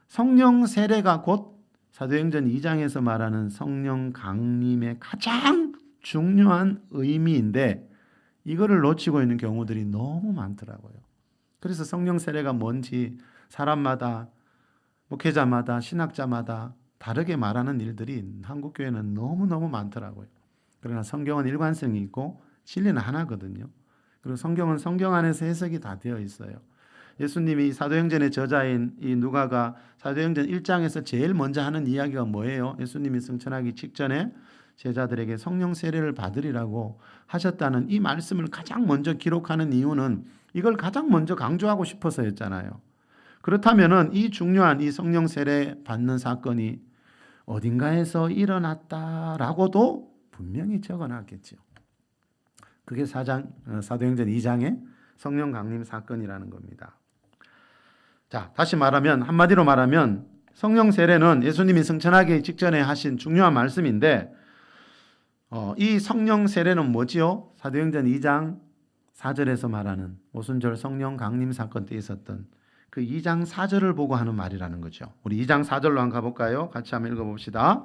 성령 세례가 곧 사도행전 2장에서 말하는 성령 강림의 가장 중요한 의미인데 이거를 놓치고 있는 경우들이 너무 많더라고요. 그래서 성령 세례가 뭔지 사람마다 목회자마다 신학자마다 다르게 말하는 일들이 한국교회는 너무너무 많더라고요. 그러나 성경은 일관성이 있고 진리는 하나거든요. 그리고 성경은 성경 안에서 해석이 다 되어 있어요. 예수님이 사도행전의 저자인 이 누가가 사도행전 1장에서 제일 먼저 하는 이야기가 뭐예요? 예수님이 승천하기 직전에 제자들에게 성령 세례를 받으리라고 하셨다는 이 말씀을 가장 먼저 기록하는 이유는 이걸 가장 먼저 강조하고 싶어서였잖아요. 그렇다면은 이 중요한 이 성령 세례 받는 사건이 어딘가에서 일어났다라고도 분명히 적어놨겠죠. 그게 사도행전 2장의 성령 강림 사건이라는 겁니다. 자, 다시 말하면 한마디로 말하면 성령 세례는 예수님이 승천하기 직전에 하신 중요한 말씀인데 이 성령 세례는 뭐지요? 사도행전 2장 4절에서 말하는 오순절 성령 강림 사건 때 있었던 그 2장 4절을 보고 하는 말이라는 거죠. 우리 2장 4절로 한번 가볼까요? 같이 한번 읽어봅시다.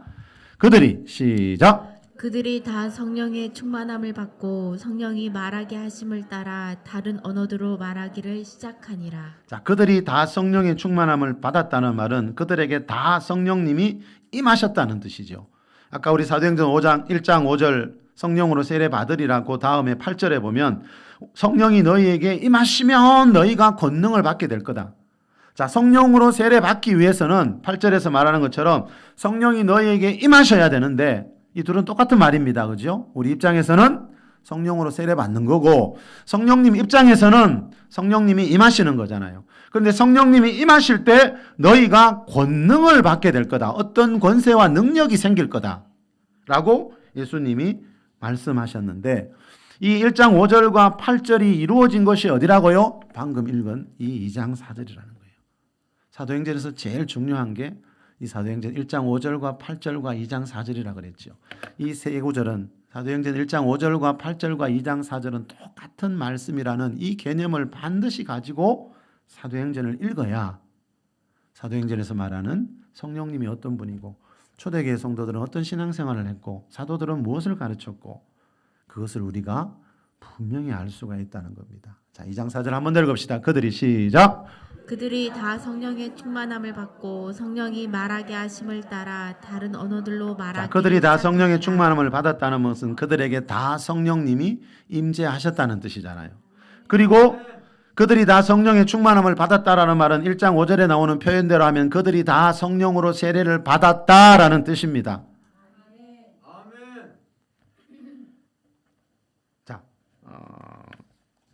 그들이 시작. 그들이 다 성령의 충만함을 받고 성령이 말하게 하심을 따라 다른 언어들로 말하기를 시작하니라. 자, 그들이 다 성령의 충만함을 받았다는 말은 그들에게 다 성령님이 임하셨다는 뜻이죠. 아까 우리 사도행전 5장 1장 5절 성령으로 세례 받으리라고 다음에 8절에 보면 성령이 너희에게 임하시면 너희가 권능을 받게 될 거다. 자, 성령으로 세례 받기 위해서는 8절에서 말하는 것처럼 성령이 너희에게 임하셔야 되는데 이 둘은 똑같은 말입니다. 그죠? 우리 입장에서는 성령으로 세례 받는 거고 성령님 입장에서는 성령님이 임하시는 거잖아요. 그런데 성령님이 임하실 때 너희가 권능을 받게 될 거다. 어떤 권세와 능력이 생길 거다. 라고 예수님이 말씀하셨는데 이 1장 5절과 8절이 이루어진 것이 어디라고요? 방금 읽은 이 2장 4절이라는 거예요. 사도행전에서 제일 중요한 게 이 사도행전 1장 5절과 8절과 2장 4절이라고 그랬죠. 이 세 구절은 사도행전 1장 5절과 8절과 2장 4절은 똑같은 말씀이라는 이 개념을 반드시 가지고 사도행전을 읽어야 사도행전에서 말하는 성령님이 어떤 분이고 초대교회 성도들은 어떤 신앙생활을 했고 사도들은 무엇을 가르쳤고 그것을 우리가 분명히 알 수가 있다는 겁니다. 자, 2장 4절 한번 더 읽읍시다. 그들이 시작. 그들이 다 성령의 충만함을 받고 성령이 말하게 하심을 따라 다른 언어들로 말하기. 그들이 다 성령의 충만함을 받았다는 것은 그들에게 다 성령님이 임재하셨다는 뜻이잖아요. 그리고 그들이 다 성령의 충만함을 받았다라는 말은 1장 5절에 나오는 표현대로 하면 그들이 다 성령으로 세례를 받았다라는 뜻입니다. 자,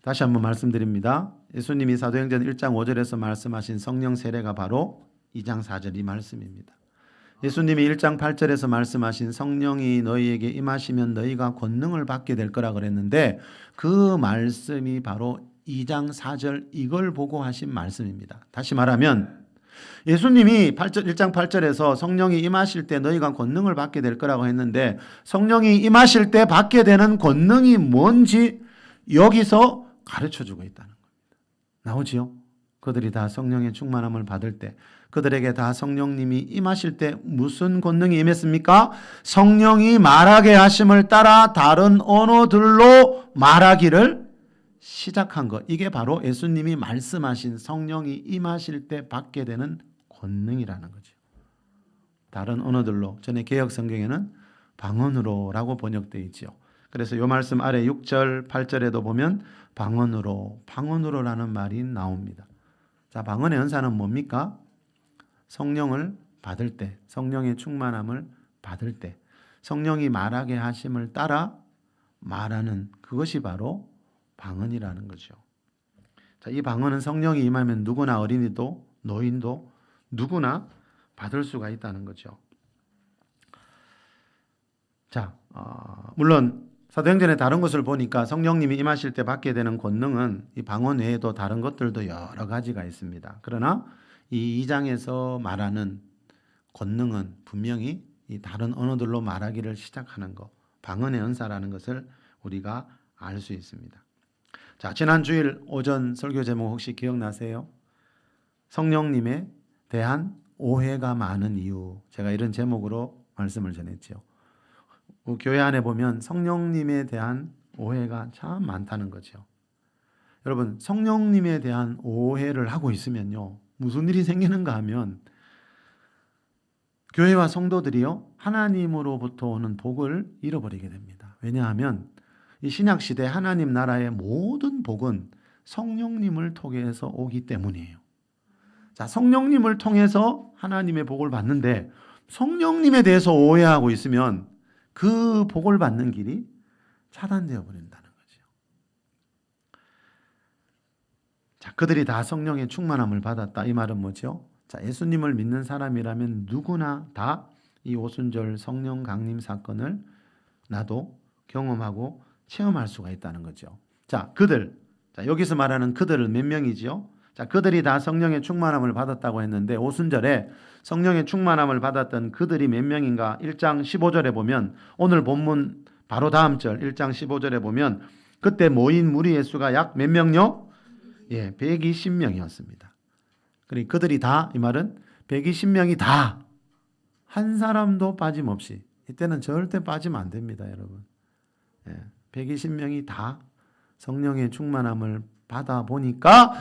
다시 한번 말씀드립니다. 예수님이 사도행전 1장 5절에서 말씀하신 성령 세례가 바로 2장 4절 이 말씀입니다. 예수님이 1장 8절에서 말씀하신 성령이 너희에게 임하시면 너희가 권능을 받게 될 거라 그랬는데 그 말씀이 바로 2장 4절 이걸 보고 하신 말씀입니다. 다시 말하면 예수님이 1장 8절에서 성령이 임하실 때 너희가 권능을 받게 될 거라고 했는데 성령이 임하실 때 받게 되는 권능이 뭔지 여기서 가르쳐주고 있다는 겁니다. 나오지요? 그들이 다 성령의 충만함을 받을 때, 그들에게 다 성령님이 임하실 때 무슨 권능이 임했습니까? 성령이 말하게 하심을 따라 다른 언어들로 말하기를 시작한 것. 이게 바로 예수님이 말씀하신 성령이 임하실 때 받게 되는 권능이라는 거죠. 다른 언어들로, 전에 개역 성경에는 방언으로라고 번역되어 있죠. 그래서 이 말씀 아래 6절, 8절에도 보면 방언으로라는 말이 나옵니다. 자, 방언의 은사는 뭡니까? 성령을 받을 때, 성령의 충만함을 받을 때, 성령이 말하게 하심을 따라 말하는 그것이 바로 방언이라는 거죠. 자, 이 방언은 성령이 임하면 누구나, 어린이도 노인도 누구나 받을 수가 있다는 거죠. 자, 물론 사도행전의 다른 것을 보니까 성령님이 임하실 때 받게 되는 권능은 이 방언 외에도 다른 것들도 여러 가지가 있습니다. 그러나 이 2장에서 말하는 권능은 분명히 이 다른 언어들로 말하기를 시작하는 것, 방언의 은사라는 것을 우리가 알 수 있습니다. 자, 지난 주일 오전 설교 제목 혹시 기억나세요? 성령님에 대한 오해가 많은 이유. 제가 이런 제목으로 말씀을 전했죠. 교회 안에 보면 성령님에 대한 오해가 참 많다는 거죠. 여러분, 성령님에 대한 오해를 하고 있으면요, 무슨 일이 생기는가 하면 교회와 성도들이요, 하나님으로부터 오는 복을 잃어버리게 됩니다. 왜냐하면 이 신약시대 하나님 나라의 모든 복은 성령님을 통해서 오기 때문이에요. 자, 성령님을 통해서 하나님의 복을 받는데 성령님에 대해서 오해하고 있으면 그 복을 받는 길이 차단되어 버린다는 거죠. 자, 그들이 다 성령의 충만함을 받았다. 이 말은 뭐죠? 자, 예수님을 믿는 사람이라면 누구나 다 이 오순절 성령 강림 사건을 나도 경험하고 체험할 수가 있다는 거죠. 자, 그들. 자, 여기서 말하는 그들은 몇 명이죠? 자, 그들이 다 성령의 충만함을 받았다고 했는데 오순절에 성령의 충만함을 받았던 그들이 몇 명인가? 1장 15절에 보면, 오늘 본문 바로 다음 절 1장 15절에 보면 그때 모인 무리의 수가 약 몇 명요? 예, 120명이었습니다. 그러니까 그들이 다, 이 말은 120명이 다, 한 사람도 빠짐없이, 이때는 절대 빠지면 안 됩니다, 여러분. 예, 120명이 다 성령의 충만함을 받아 보니까,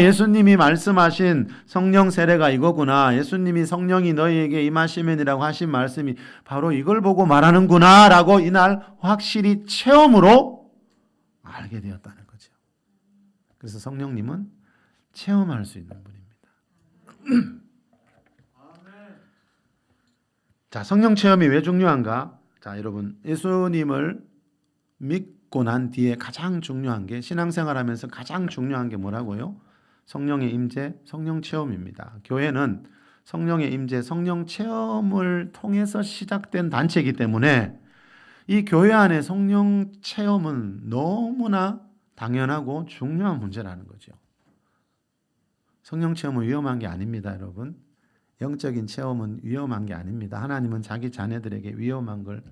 예수님이 말씀하신 성령 세례가 이거구나, 예수님이 성령이 너희에게 임하시면이라고 하신 말씀이 바로 이걸 보고 말하는구나 라고 이날 확실히 체험으로 알게 되었다는 거죠. 그래서 성령님은 체험할 수 있는 분입니다. 자, 성령 체험이 왜 중요한가? 자, 여러분, 예수님을 믿고 난 뒤에 가장 중요한 게, 신앙생활하면서 가장 중요한 게 뭐라고요? 성령의 임재, 성령 체험입니다. 교회는 성령의 임재, 성령 체험을 통해서 시작된 단체이기 때문에 이 교회 안에 성령 체험은 너무나 당연하고 중요한 문제라는 거죠. 성령 체험은 위험한 게 아닙니다, 여러분. 영적인 체험은 위험한 게 아닙니다. 하나님은 자기 자녀들에게 위험한 걸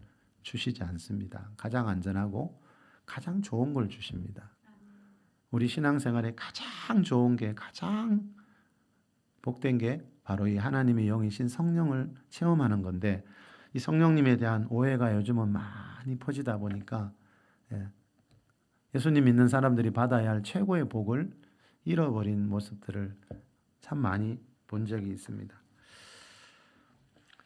주시지 않습니다. 가장 안전하고 가장 좋은 걸 주십니다. 우리 신앙생활에 가장 좋은 게, 가장 복된 게 바로 이 하나님의 영이신 성령을 체험하는 건데, 이 성령님에 대한 오해가 요즘은 많이 퍼지다 보니까 예수님 믿는 사람들이 받아야 할 최고의 복을 잃어버린 모습들을 참 많이 본 적이 있습니다.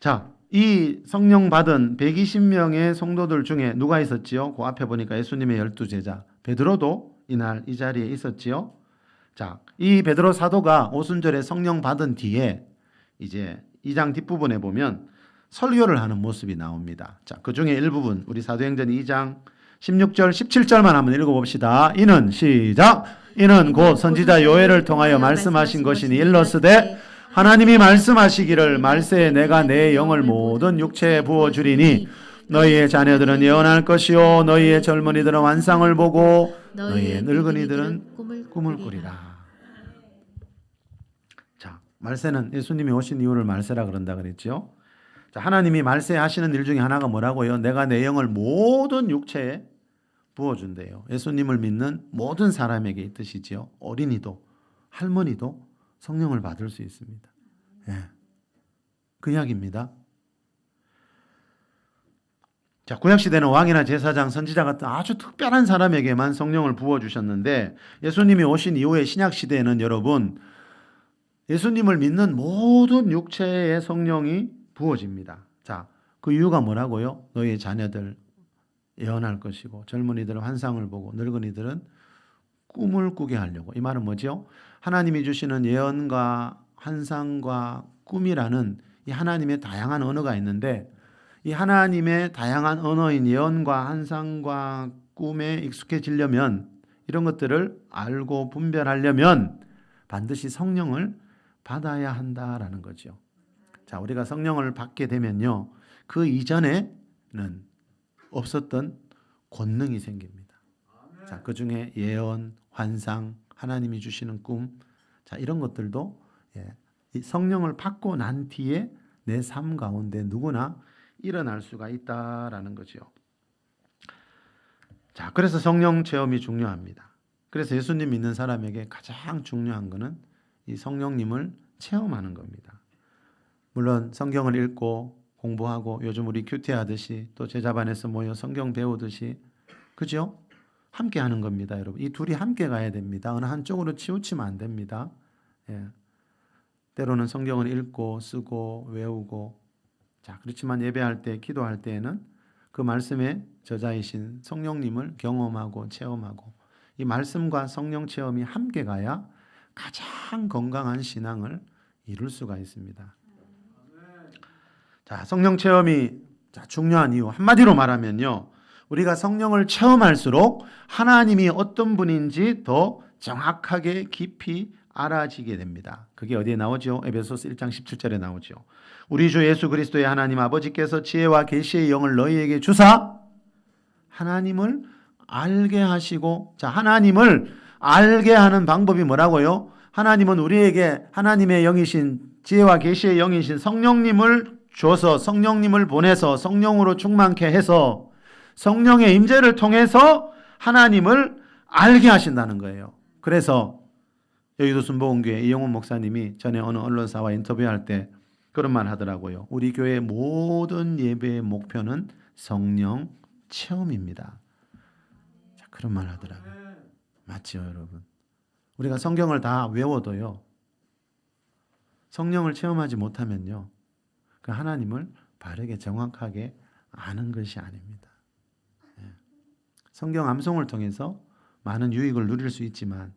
자, 이 성령 받은 120명의 성도들 중에 누가 있었지요? 그 앞에 보니까 예수님의 12제자 베드로도 이날 이 자리에 있었지요. 자, 이 베드로 사도가 오순절에 성령 받은 뒤에 이제 2장 뒷부분에 보면 설교를 하는 모습이 나옵니다. 자, 그 중에 일부분 우리 사도행전 2장 16절 17절만 한번 읽어봅시다. 이는 시작. 이는 곧 선지자 요엘을 통하여 말씀하신 것이니 일러스되 하나님이 말씀하시기를 말세에 내가 내 영을 모든 육체에 부어주리니 너희의 자녀들은 예언할 것이요 너희의 젊은이들은 환상을 보고 너희의 늙은이들은 꿈을 꾸리라. 자, 말세는 예수님이 오신 이유를 말세라 그런다 그랬죠. 자, 하나님이 말세 하시는 일 중에 하나가 뭐라고요? 내가 내 영을 모든 육체에 부어준대요. 예수님을 믿는 모든 사람에게 이 뜻이지요. 어린이도 할머니도 성령을 받을 수 있습니다. 예. 그 이야기입니다. 자, 구약시대는 왕이나 제사장, 선지자 같은 아주 특별한 사람에게만 성령을 부어주셨는데 예수님이 오신 이후의 신약시대에는 여러분 예수님을 믿는 모든 육체의 성령이 부어집니다. 자, 그 이유가 뭐라고요? 너희 자녀들 예언할 것이고 젊은이들은 환상을 보고 늙은이들은 꿈을 꾸게 하려고. 이 말은 뭐죠? 하나님이 주시는 예언과 환상과 꿈이라는 이 하나님의 다양한 언어가 있는데 이 하나님의 다양한 언어인 예언과 환상과 꿈에 익숙해지려면 이런 것들을 알고 분별하려면 반드시 성령을 받아야 한다라는 거죠. 자, 우리가 성령을 받게 되면요. 그 이전에는 없었던 권능이 생깁니다. 자, 그 중에 예언, 환상, 하나님이 주시는 꿈, 자, 이런 것들도 이 성령을 받고 난 뒤에 내 삶 가운데 누구나 일어날 수가 있다라는 거죠. 자, 그래서 성령 체험이 중요합니다. 그래서 예수님 믿는 사람에게 가장 중요한 것은 이 성령님을 체험하는 겁니다. 물론 성경을 읽고 공부하고 요즘 우리 큐티 하듯이 또 제자반에서 모여 성경 배우듯이 그죠? 함께 하는 겁니다, 여러분. 이 둘이 함께 가야 됩니다. 어느 한쪽으로 치우치면 안 됩니다. 예. 때로는 성경을 읽고 쓰고 외우고 자, 그렇지만 예배할 때 기도할 때에는 그 말씀의 저자이신 성령님을 경험하고 체험하고 이 말씀과 성령 체험이 함께 가야 가장 건강한 신앙을 이룰 수가 있습니다. 자, 성령 체험이 중요한 이유 한마디로 말하면요. 우리가 성령을 체험할수록 하나님이 어떤 분인지 더 정확하게 깊이 알아지게 됩니다. 그게 어디에 나오죠? 에베소서 1장 17절에 나오죠. 우리 주 예수 그리스도의 하나님 아버지께서 지혜와 계시의 영을 너희에게 주사 하나님을 알게 하시고 자, 하나님을 알게 하는 방법이 뭐라고요? 하나님은 우리에게 하나님의 영이신 지혜와 계시의 영이신 성령님을 줘서 성령님을 보내서 성령으로 충만케 해서 성령의 임재를 통해서 하나님을 알게 하신다는 거예요. 그래서 여의도 순복음교회 이영훈 목사님이 전에 어느 언론사와 인터뷰할 때 그런 말 하더라고요. 우리 교회의 모든 예배의 목표는 성령 체험입니다. 자, 그런 말 하더라고요. 맞죠, 여러분? 우리가 성경을 다 외워도요. 성령을 체험하지 못하면요. 그 하나님을 바르게 정확하게 아는 것이 아닙니다. 성경 암송을 통해서 많은 유익을 누릴 수 있지만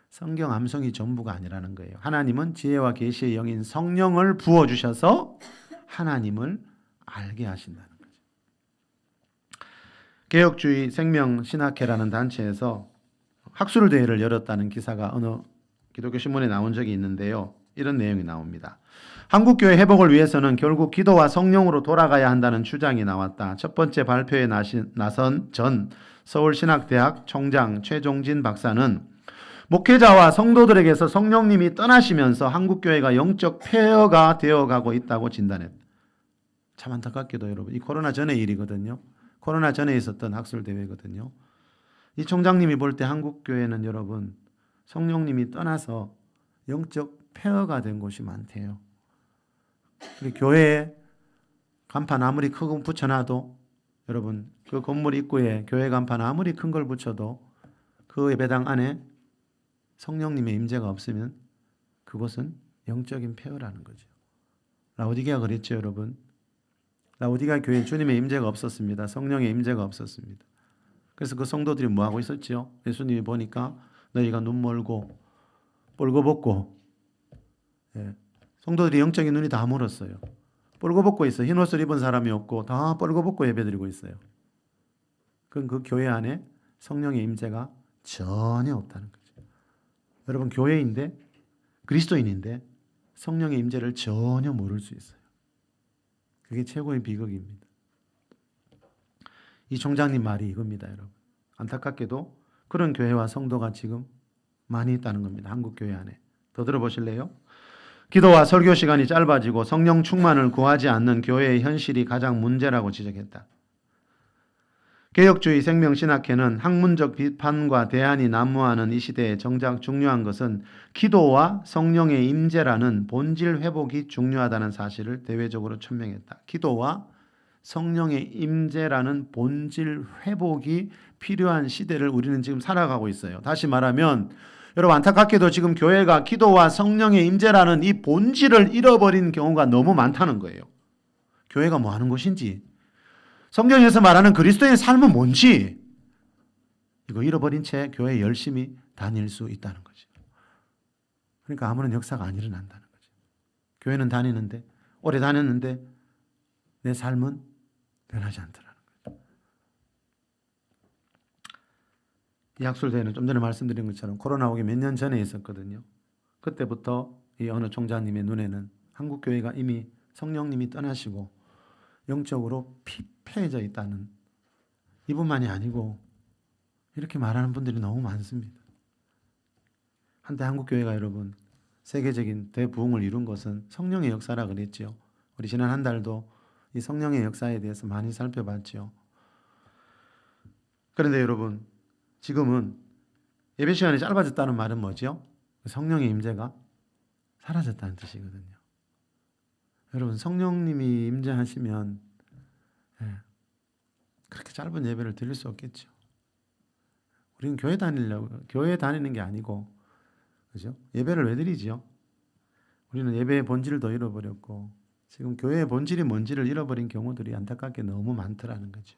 성경 암송이 전부가 아니라는 거예요. 하나님은 지혜와 계시의 영인 성령을 부어주셔서 하나님을 알게 하신다는 거죠. 개혁주의 생명신학회라는 단체에서 학술 대회를 열었다는 기사가 어느 기독교 신문에 나온 적이 있는데요. 이런 내용이 나옵니다. 한국교회 회복을 위해서는 결국 기도와 성령으로 돌아가야 한다는 주장이 나왔다. 첫 번째 발표에 나선 전 서울신학대학 총장 최종진 박사는 목회자와 성도들에게서 성령님이 떠나시면서 한국교회가 영적 폐허가 되어가고 있다고 진단했다. 참 안타깝게도 여러분, 이 코로나 전의 일이거든요. 코로나 전에 있었던 학술대회거든요. 이 총장님이 볼 때 한국교회는 여러분 성령님이 떠나서 영적 폐허가 된 곳이 많대요. 교회에 간판 아무리 크고 붙여놔도 여러분 그 건물 입구에 교회 간판 아무리 큰 걸 붙여도 그 예배당 안에 성령님의 임재가 없으면 그것은 영적인 폐허라는 거죠. 라오디게아 그랬죠, 여러분. 라오디게아 교회에 주님의 임재가 없었습니다. 성령의 임재가 없었습니다. 그래서 그 성도들이 뭐 하고 있었죠? 예수님이 보니까 너희가 눈 멀고 뻘거벗고 성도들이 영적인 눈이 다 멀었어요. 뻘거벗고 있어. 흰 옷을 입은 사람이 없고 다 뻘거벗고 예배드리고 있어요. 그럼 그 교회 안에 성령의 임재가 전혀 없다는 거죠. 여러분 교회인데 그리스도인인데 성령의 임재를 전혀 모를 수 있어요. 그게 최고의 비극입니다. 이 총장님 말이 이겁니다, 여러분. 안타깝게도 그런 교회와 성도가 지금 많이 있다는 겁니다. 한국 교회 안에. 더 들어보실래요? 기도와 설교 시간이 짧아지고 성령 충만을 구하지 않는 교회의 현실이 가장 문제라고 지적했다. 개혁주의 생명신학회는 학문적 비판과 대안이 난무하는 이 시대에 정작 중요한 것은 기도와 성령의 임재라는 본질 회복이 중요하다는 사실을 대외적으로 천명했다. 기도와 성령의 임재라는 본질 회복이 필요한 시대를 우리는 지금 살아가고 있어요. 다시 말하면 여러분, 안타깝게도 지금 교회가 기도와 성령의 임재라는 이 본질을 잃어버린 경우가 너무 많다는 거예요. 교회가 뭐 하는 곳인지, 성경에서 말하는 그리스도의 삶은 뭔지 이거 잃어버린 채 교회에 열심히 다닐 수 있다는 거죠. 그러니까 아무런 역사가 안 일어난다는 거죠. 교회는 다니는데, 오래 다녔는데 내 삶은 변하지 않더라는 거죠. 이 학술대회는 좀 전에 말씀드린 것처럼 코로나 오기 몇 년 전에 있었거든요. 그때부터 이 어느 총장님의 눈에는 한국 교회가 이미 성령님이 떠나시고 영적으로 피폐해져 있다는, 이분만이 아니고 이렇게 말하는 분들이 너무 많습니다. 한때 한국 교회가 여러분 세계적인 대부흥을 이룬 것은 성령의 역사라 그랬죠. 우리 지난 한 달도 이 성령의 역사에 대해서 많이 살펴봤죠. 그런데 여러분, 지금은 예배 시간이 짧아졌다는 말은 뭐죠? 성령의 임재가 사라졌다는 뜻이거든요. 여러분, 성령님이 임재하시면 그렇게 짧은 예배를 드릴 수 없겠죠. 우리는 교회 다니는 게 아니고, 그죠? 예배를 왜 드리죠? 우리는 예배의 본질도 잃어버렸고, 지금 교회의 본질이 뭔지를 잃어버린 경우들이 안타깝게 너무 많더라는 거죠.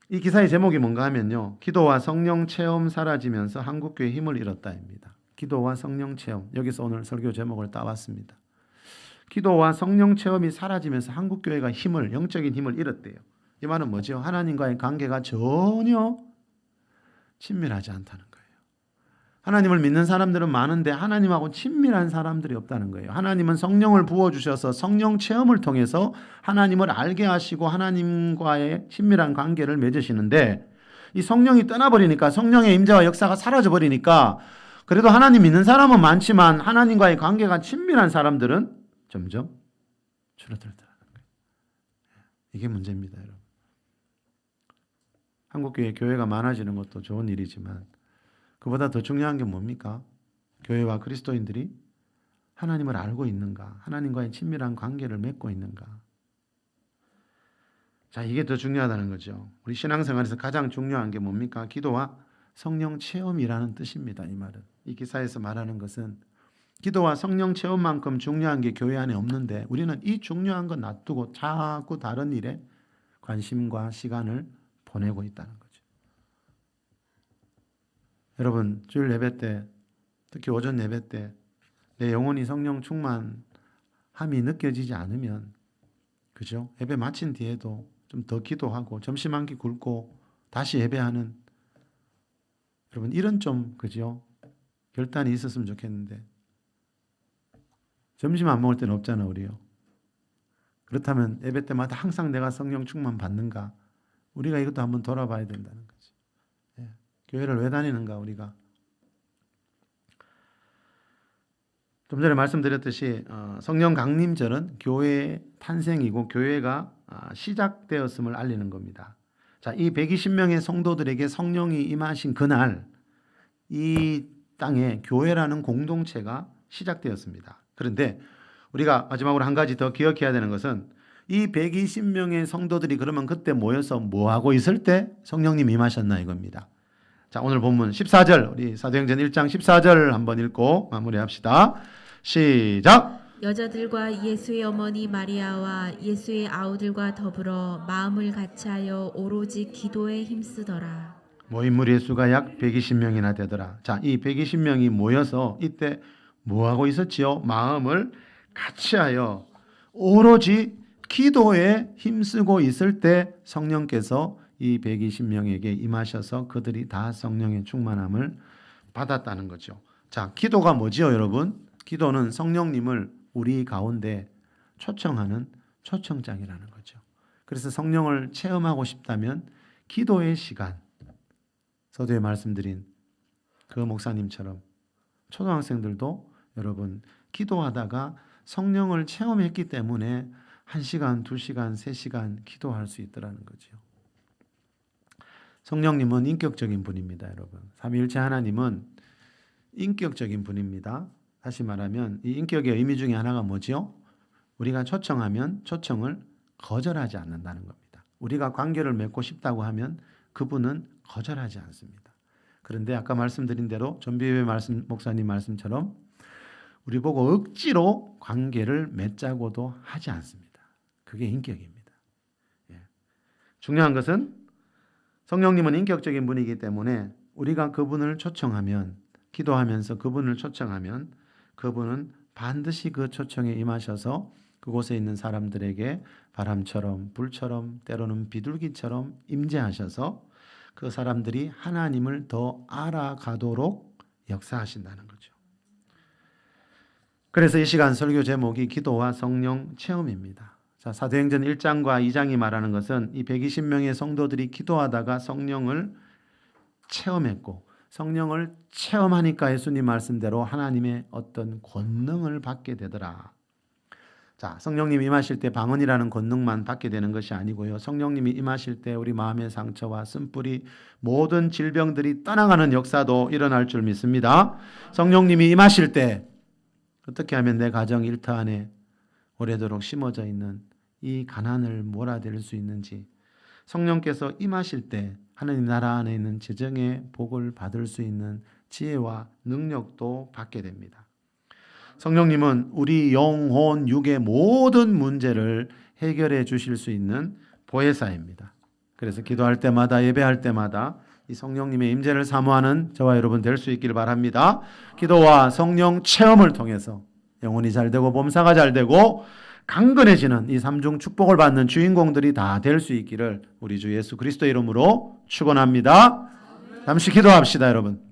이 기사의 제목이 뭔가 하면요, 기도와 성령 체험 사라지면서 한국교회 힘을 잃었다입니다. 기도와 성령 체험, 여기서 오늘 설교 제목을 따왔습니다. 기도와 성령 체험이 사라지면서 한국교회가 영적인 힘을 잃었대요. 이 말은 뭐죠? 하나님과의 관계가 전혀 친밀하지 않다는 거예요. 하나님을 믿는 사람들은 많은데 하나님하고 친밀한 사람들이 없다는 거예요. 하나님은 성령을 부어주셔서 성령 체험을 통해서 하나님을 알게 하시고 하나님과의 친밀한 관계를 맺으시는데, 이 성령이 떠나버리니까, 성령의 임재와 역사가 사라져버리니까, 그래도 하나님 믿는 사람은 많지만 하나님과의 관계가 친밀한 사람들은 점점 줄어들더라는 거예요. 이게 문제입니다, 여러분. 한국교회 교회가 많아지는 것도 좋은 일이지만 그보다 더 중요한 게 뭡니까? 교회와 그리스도인들이 하나님을 알고 있는가? 하나님과의 친밀한 관계를 맺고 있는가? 자, 이게 더 중요하다는 거죠. 우리 신앙생활에서 가장 중요한 게 뭡니까? 기도와 성령 체험이라는 뜻입니다. 이 말은, 이 기사에서 말하는 것은 기도와 성령 체험만큼 중요한 게 교회 안에 없는데, 우리는 이 중요한 거 놔두고 자꾸 다른 일에 관심과 시간을 보내고 있다는 거죠. 여러분, 주일 예배 때, 특히 오전 예배 때 내 영혼이 성령 충만함이 느껴지지 않으면, 그죠? 예배 마친 뒤에도 좀 더 기도하고 점심 한 끼 굶고 다시 예배하는, 여러분, 이런 좀, 그죠? 결단이 있었으면 좋겠는데 점심 안 먹을 때는 없잖아, 우리요. 그렇다면 예배 때마다 항상 내가 성령 충만 받는가? 우리가 이것도 한번 돌아봐야 된다는 거지. 예. 교회를 왜 다니는가, 우리가. 좀 전에 말씀드렸듯이 성령 강림절은 교회의 탄생이고 교회가 시작되었음을 알리는 겁니다. 자, 이 120명의 성도들에게 성령이 임하신 그날 이 땅에 교회라는 공동체가 시작되었습니다. 그런데 우리가 마지막으로 한 가지 더 기억해야 되는 것은, 이 120명의 성도들이 그러면 그때 모여서 뭐 하고 있을 때 성령님이 임하셨나 이겁니다. 자, 오늘 본문 14절, 우리 사도행전 1장 14절 한번 읽고 마무리합시다. 시작. 여자들과 예수의 어머니 마리아와 예수의 아우들과 더불어 마음을 같이하여 오로지 기도에 힘쓰더라. 모인 무리의 수가 약 120명이나 되더라. 자, 이 120명이 모여서 이때 뭐 하고 있었지요? 마음을 같이하여 오로지 기도에 힘쓰고 있을 때 성령께서 이 120명에게 임하셔서 그들이 다 성령의 충만함을 받았다는 거죠. 자, 기도가 뭐지요, 여러분? 기도는 성령님을 우리 가운데 초청하는 초청장이라는 거죠. 그래서 성령을 체험하고 싶다면 기도의 시간, 서두에 말씀드린 그 목사님처럼 초등학생들도 여러분 기도하다가 성령을 체험했기 때문에 1시간, 2시간, 3시간 기도할 수 있더라는 거죠. 성령님은 인격적인 분입니다, 여러분. 삼위일체 하나님은 인격적인 분입니다. 다시 말하면 이 인격의 의미 중에 하나가 뭐지요? 우리가 초청하면 초청을 거절하지 않는다는 겁니다. 우리가 관계를 맺고 싶다고 하면 그분은 거절하지 않습니다. 그런데 아까 말씀드린 대로 존비회 목사님 말씀처럼 우리 보고 억지로 관계를 맺자고도 하지 않습니다. 그게 인격입니다. 예. 중요한 것은 성령님은 인격적인 분이기 때문에 우리가 그분을 초청하면, 기도하면서 그분을 초청하면 그분은 반드시 그 초청에 임하셔서 그곳에 있는 사람들에게 바람처럼 불처럼 때로는 비둘기처럼 임재하셔서 그 사람들이 하나님을 더 알아가도록 역사하신다는 거죠. 그래서 이 시간 설교 제목이 기도와 성령 체험입니다. 자, 사도행전 1장과 2장이 말하는 것은 이 120명의 성도들이 기도하다가 성령을 체험했고, 성령을 체험하니까 예수님 말씀대로 하나님의 어떤 권능을 받게 되더라. 자, 성령님이 임하실 때 방언이라는 권능만 받게 되는 것이 아니고요. 성령님이 임하실 때 우리 마음의 상처와 쓴뿌리 모든 질병들이 떠나가는 역사도 일어날 줄 믿습니다. 성령님이 임하실 때 어떻게 하면 내 가정 일터 안에 오래도록 심어져 있는 이 가난을 몰아낼 수 있는지, 성령께서 임하실 때 하나님 나라 안에 있는 재정의 복을 받을 수 있는 지혜와 능력도 받게 됩니다. 성령님은 우리 영혼, 육의 모든 문제를 해결해 주실 수 있는 보혜사입니다. 그래서 기도할 때마다, 예배할 때마다 이 성령님의 임재를 사모하는 저와 여러분 될 수 있기를 바랍니다. 기도와 성령 체험을 통해서 영혼이 잘 되고 몸사가 잘 되고 강건해지는 이 삼중 축복을 받는 주인공들이 다 될 수 있기를 우리 주 예수 그리스도 이름으로 축원합니다. 잠시 기도합시다, 여러분.